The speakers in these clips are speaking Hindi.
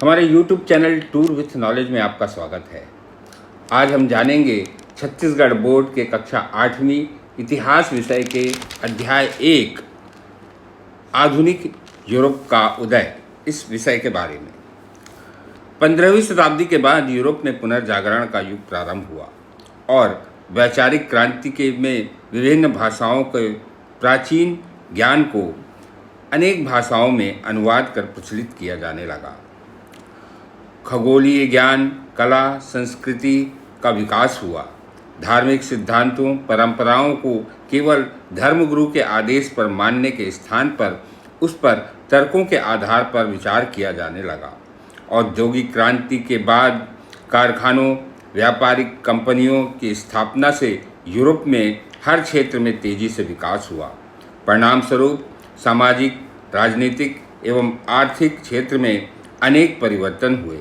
हमारे YouTube channel tour with knowledge में आपका स्वागत है। आज हम जानेंगे छत्तीसगढ़ बोर्ड के कक्षा 8वीं इतिहास विषय के अध्याय 1 आधुनिक यूरोप का उदय, इस विषय के बारे में। 15वीं शताब्दी के बाद यूरोप में पुनर्जागरण का युग प्रारंभ हुआ और वैचारिक क्रांति के में विभिन्न भाषाओं के प्राचीन ज्ञान को अनेक भाषाओं में अनुवाद कर प्रचलित किया जाने लगा। खगोलीय ज्ञान, कला, संस्कृति का विकास हुआ। धार्मिक सिद्धांतों, परंपराओं को केवल धर्मगुरु के आदेश पर मानने के स्थान पर उस पर तर्कों के आधार पर विचार किया जाने लगा। औद्योगिक क्रांति के बाद कारखानों, व्यापारिक कंपनियों की स्थापना से यूरोप में हर क्षेत्र में तेजी से विकास हुआ। परिणामस्वरूप सामाजिक, राजनीतिक एवं आर्थिक क्षेत्र में अनेक परिवर्तन हुए।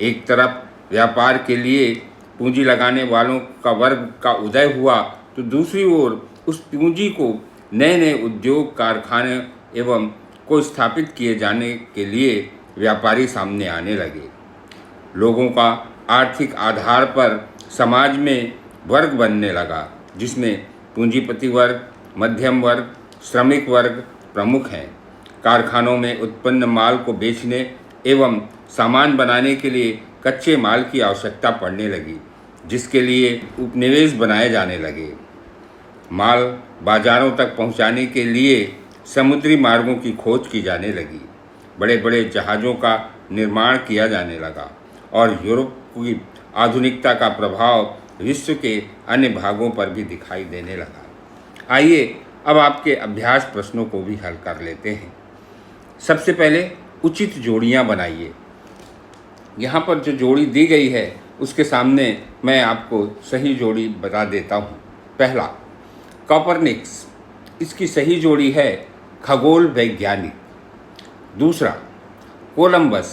एक तरफ व्यापार के लिए पूंजी लगाने वालों का वर्ग का उदय हुआ, तो दूसरी ओर उस पूंजी को नए नए उद्योग, कारखाने एवं को स्थापित किए जाने के लिए व्यापारी सामने आने लगे। लोगों का आर्थिक आधार पर समाज में वर्ग बनने लगा, जिसमें पूंजीपति वर्ग, मध्यम वर्ग, श्रमिक वर्ग प्रमुख हैं। कारखानों में उत्पन्न माल को बेचने एवं सामान बनाने के लिए कच्चे माल की आवश्यकता पड़ने लगी, जिसके लिए उपनिवेश बनाए जाने लगे। माल बाजारों तक पहुंचाने के लिए समुद्री मार्गों की खोज की जाने लगी। बड़े बड़े जहाज़ों का निर्माण किया जाने लगा और यूरोप की आधुनिकता का प्रभाव विश्व के अन्य भागों पर भी दिखाई देने लगा। आइए अब आपके अभ्यास प्रश्नों को भी हल कर लेते हैं। सबसे पहले उचित जोड़ियां बनाइए। यहाँ पर जो जोड़ी दी गई है उसके सामने मैं आपको सही जोड़ी बता देता हूँ। पहला, कॉपरनिकस, इसकी सही जोड़ी है खगोल वैज्ञानिक। दूसरा, कोलंबस,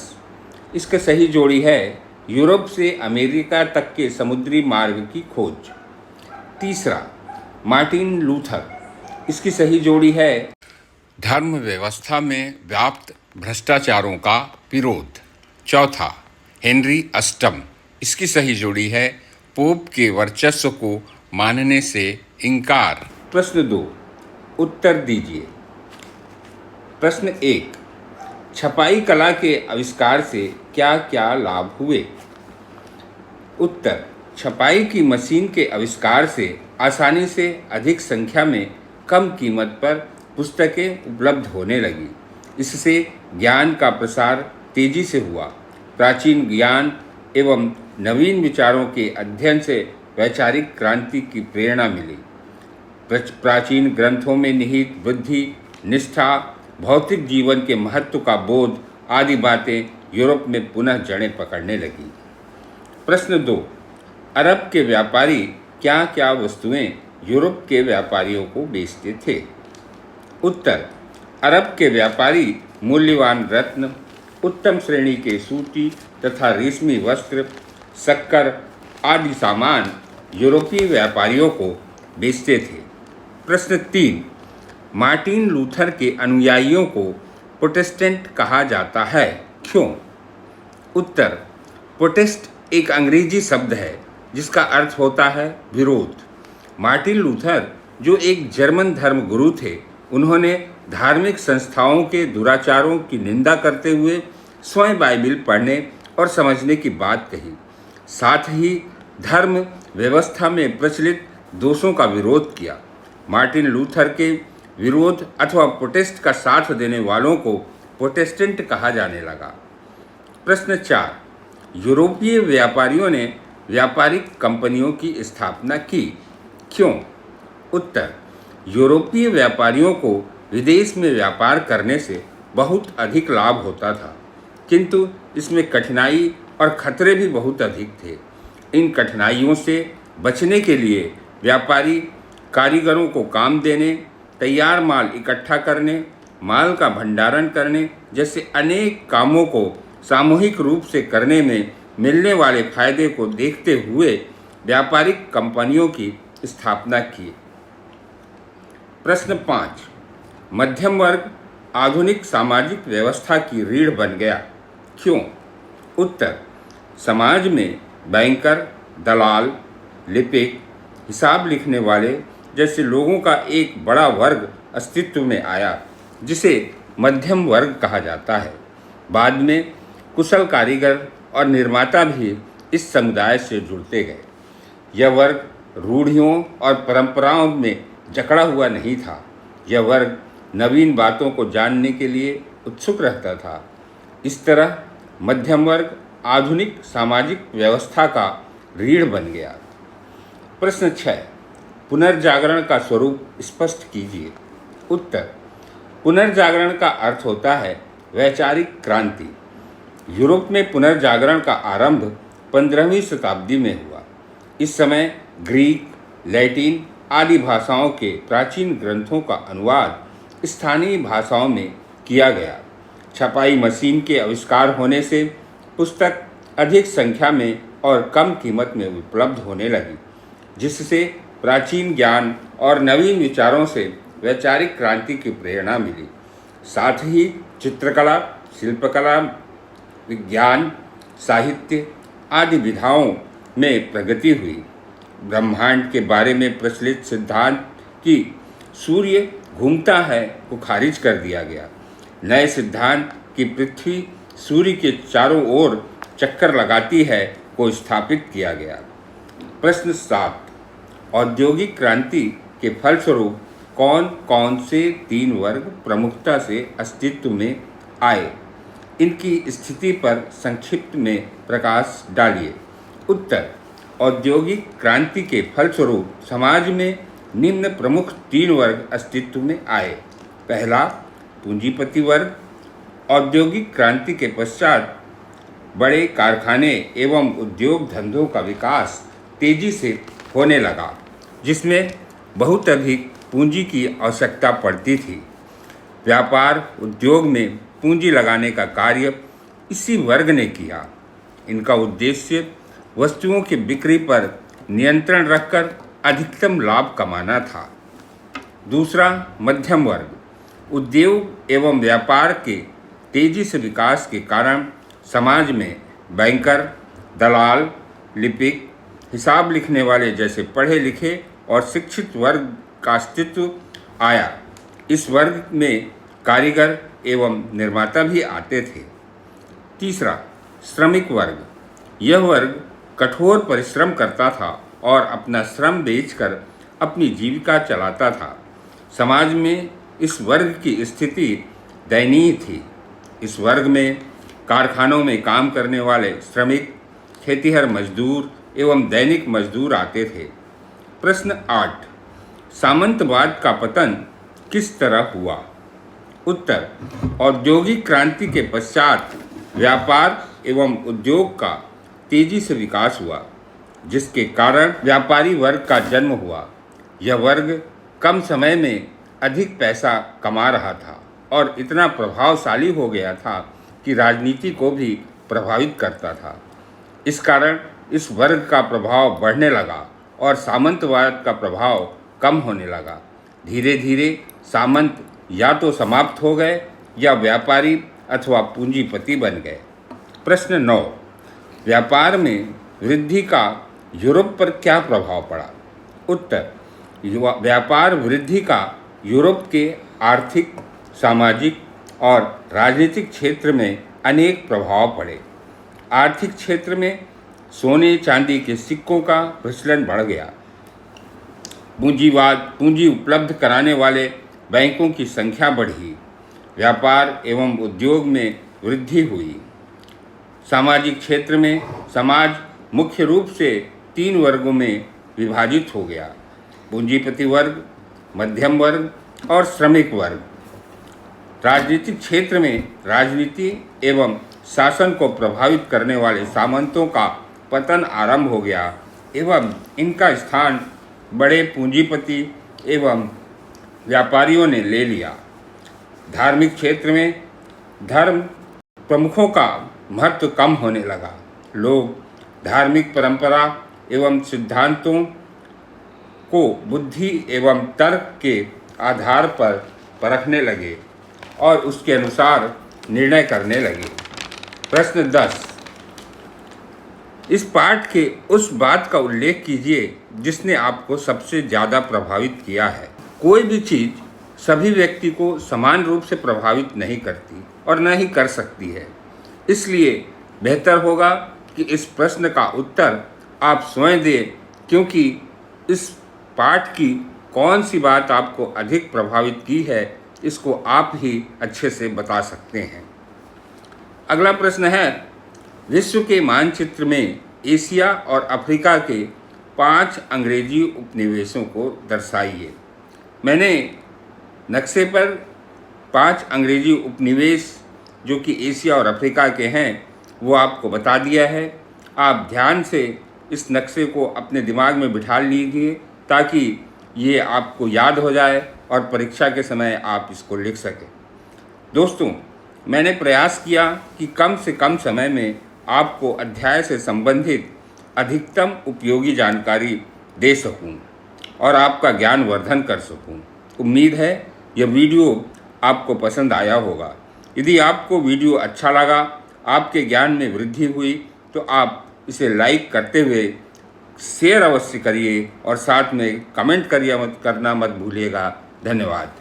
इसकी सही जोड़ी है यूरोप से अमेरिका तक के समुद्री मार्ग की खोज। तीसरा, मार्टिन लूथर, इसकी सही जोड़ी है धर्म व्यवस्था में व्याप्त भ्रष्टाचारों का विरोध। चौथा, हेनरी अष्टम, इसकी सही जोड़ी है पोप के वर्चस्व को मानने से इनकार। प्रश्न 2, उत्तर दीजिए। प्रश्न 1, छपाई कला के आविष्कार से क्या क्या लाभ हुए? उत्तर, छपाई की मशीन के आविष्कार से आसानी से अधिक संख्या में कम कीमत पर पुस्तकें उपलब्ध होने लगी। इससे ज्ञान का प्रसार तेजी से हुआ। प्राचीन ज्ञान एवं नवीन विचारों के अध्ययन से वैचारिक क्रांति की प्रेरणा मिली। प्राचीन ग्रंथों में निहित बुद्धि, निष्ठा, भौतिक जीवन के महत्व का बोध आदि बातें यूरोप में पुनः जड़ें पकड़ने लगी। प्रश्न 2, अरब के व्यापारी क्या क्या वस्तुएं यूरोप के व्यापारियों को बेचते थे? उत्तर, अरब के व्यापारी मूल्यवान रत्न, उत्तम श्रेणी के सूती तथा रेशमी वस्त्र, शक्कर आदि सामान यूरोपीय व्यापारियों को बेचते थे। प्रश्न 3, मार्टिन लूथर के अनुयायियों को प्रोटेस्टेंट कहा जाता है, क्यों? उत्तर, प्रोटेस्ट एक अंग्रेजी शब्द है जिसका अर्थ होता है विरोध। मार्टिन लूथर जो एक जर्मन धर्मगुरु थे, उन्होंने धार्मिक संस्थाओं के दुराचारों की निंदा करते हुए स्वयं बाइबिल पढ़ने और समझने की बात कही। साथ ही धर्म व्यवस्था में प्रचलित दोषों का विरोध किया। मार्टिन लूथर के विरोध अथवा प्रोटेस्ट का साथ देने वालों को प्रोटेस्टेंट कहा जाने लगा। प्रश्न 4, यूरोपीय व्यापारियों ने व्यापारिक कंपनियों की स्थापना की, क्यों? उत्तर, यूरोपीय व्यापारियों को विदेश में व्यापार करने से बहुत अधिक लाभ होता था, किंतु इसमें कठिनाई और खतरे भी बहुत अधिक थे। इन कठिनाइयों से बचने के लिए व्यापारी कारीगरों को काम देने, तैयार माल इकट्ठा करने, माल का भंडारण करने जैसे अनेक कामों को सामूहिक रूप से करने में मिलने वाले फायदे को देखते हुए व्यापारिक कंपनियों की स्थापना की। प्रश्न 5, मध्यम वर्ग आधुनिक सामाजिक व्यवस्था की रीढ़ बन गया, क्यों? उत्तर, समाज में बैंकर, दलाल, लिपिक, हिसाब लिखने वाले जैसे लोगों का एक बड़ा वर्ग अस्तित्व में आया, जिसे मध्यम वर्ग कहा जाता है। बाद में कुशल कारीगर और निर्माता भी इस समुदाय से जुड़ते गए। यह वर्ग रूढ़ियों और परंपराओं में जकड़ा हुआ नहीं था। यह वर्ग नवीन बातों को जानने के लिए उत्सुक रहता था। इस तरह मध्यम वर्ग आधुनिक सामाजिक व्यवस्था का रीढ़ बन गया। प्रश्न 6, पुनर्जागरण का स्वरूप स्पष्ट कीजिए। उत्तर, पुनर्जागरण का अर्थ होता है वैचारिक क्रांति। यूरोप में पुनर्जागरण का आरंभ 15वीं शताब्दी में हुआ। इस समय ग्रीक, लैटिन आदि भाषाओं के प्राचीन ग्रंथों का अनुवाद स्थानीय भाषाओं में किया गया। छपाई मशीन के आविष्कार होने से पुस्तक अधिक संख्या में और कम कीमत में उपलब्ध होने लगी, जिससे प्राचीन ज्ञान और नवीन विचारों से वैचारिक क्रांति की प्रेरणा मिली। साथ ही चित्रकला, शिल्पकला, विज्ञान, साहित्य आदि विधाओं में प्रगति हुई। ब्रह्मांड के बारे में प्रचलित सिद्धांत कि सूर्य घूमता है को खारिज कर दिया गया। नए सिद्धांत कि पृथ्वी सूर्य के चारों ओर चक्कर लगाती है को स्थापित किया गया। प्रश्न 7, औद्योगिक क्रांति के फलस्वरूप कौन कौन से 3 वर्ग प्रमुखता से अस्तित्व में आए, इनकी स्थिति पर संक्षिप्त में प्रकाश डालिए। उत्तर, औद्योगिक क्रांति के फलस्वरूप समाज में निम्न प्रमुख 3 वर्ग अस्तित्व में आए। पहला, पूंजीपति वर्ग। औद्योगिक क्रांति के पश्चात बड़े कारखाने एवं उद्योग धंधों का विकास तेजी से होने लगा, जिसमें बहुत अधिक पूंजी की आवश्यकता पड़ती थी। व्यापार उद्योग में पूंजी लगाने का कार्य इसी वर्ग ने किया। इनका उद्देश्य वस्तुओं की बिक्री पर नियंत्रण रखकर अधिकतम लाभ कमाना था। दूसरा, मध्यम वर्ग। उद्योग एवं व्यापार के तेजी से विकास के कारण समाज में बैंकर, दलाल, लिपिक, हिसाब लिखने वाले जैसे पढ़े लिखे और शिक्षित वर्ग का अस्तित्व आया। इस वर्ग में कारीगर एवं निर्माता भी आते थे। तीसरा, श्रमिक वर्ग। यह वर्ग कठोर परिश्रम करता था और अपना श्रम बेचकर अपनी जीविका चलाता था। समाज में इस वर्ग की स्थिति दयनीय थी। इस वर्ग में कारखानों में काम करने वाले श्रमिक, खेतिहर मजदूर एवं दैनिक मजदूर आते थे। प्रश्न 8, सामंतवाद का पतन किस तरह हुआ? उत्तर, औद्योगिक क्रांति के पश्चात व्यापार एवं उद्योग का तेजी से विकास हुआ, जिसके कारण व्यापारी वर्ग का जन्म हुआ। यह वर्ग कम समय में अधिक पैसा कमा रहा था और इतना प्रभावशाली हो गया था कि राजनीति को भी प्रभावित करता था। इस कारण इस वर्ग का प्रभाव बढ़ने लगा और सामंतवाद का प्रभाव कम होने लगा। धीरे धीरे सामंत या तो समाप्त हो गए या व्यापारी अथवा पूंजीपति बन गए। प्रश्न 9, व्यापार में वृद्धि का यूरोप पर क्या प्रभाव पड़ा? उत्तर, व्यापार वृद्धि का यूरोप के आर्थिक, सामाजिक और राजनीतिक क्षेत्र में अनेक प्रभाव पड़े। आर्थिक क्षेत्र में सोने चांदी के सिक्कों का प्रचलन बढ़ गया। पूंजी उपलब्ध कराने वाले बैंकों की संख्या बढ़ी। व्यापार एवं उद्योग में वृद्धि हुई। सामाजिक क्षेत्र में समाज मुख्य रूप से 3 वर्गों में विभाजित हो गया: पूंजीपति वर्ग, मध्यम वर्ग और श्रमिक वर्ग। राजनीतिक क्षेत्र में राजनीति एवं शासन को प्रभावित करने वाले सामंतों का पतन आरंभ हो गया एवं इनका स्थान बड़े पूंजीपति एवं व्यापारियों ने ले लिया। धार्मिक क्षेत्र में धर्म प्रमुखों का महत्व कम होने लगा। लोग धार्मिक परंपरा एवं सिद्धांतों को बुद्धि एवं तर्क के आधार पर परखने लगे और उसके अनुसार निर्णय करने लगे। प्रश्न 10, इस पाठ के उस बात का उल्लेख कीजिए जिसने आपको सबसे ज़्यादा प्रभावित किया है। कोई भी चीज़ सभी व्यक्ति को समान रूप से प्रभावित नहीं करती और न ही कर सकती है। इसलिए बेहतर होगा कि इस प्रश्न का उत्तर आप स्वयं दें, क्योंकि इस पाठ की कौन सी बात आपको अधिक प्रभावित की है इसको आप ही अच्छे से बता सकते हैं। अगला प्रश्न है, विश्व के मानचित्र में एशिया और अफ्रीका के 5 अंग्रेजी उपनिवेशों को दर्शाइए। मैंने नक्शे पर 5 अंग्रेजी उपनिवेश जो कि एशिया और अफ्रीका के हैं वो आपको बता दिया है। आप ध्यान से इस नक्शे को अपने दिमाग में बिठा लीजिए ताकि ये आपको याद हो जाए और परीक्षा के समय आप इसको लिख सकें। दोस्तों, मैंने प्रयास किया कि कम से कम समय में आपको अध्याय से संबंधित अधिकतम उपयोगी जानकारी दे सकूं और आपका ज्ञान वर्धन कर सकूं। उम्मीद है यह वीडियो आपको पसंद आया होगा। यदि आपको वीडियो अच्छा लगा, आपके ज्ञान में वृद्धि हुई, तो आप इसे लाइक करते हुए शेयर अवश्य करिए और साथ में कमेंट करना मत भूलिएगा। धन्यवाद।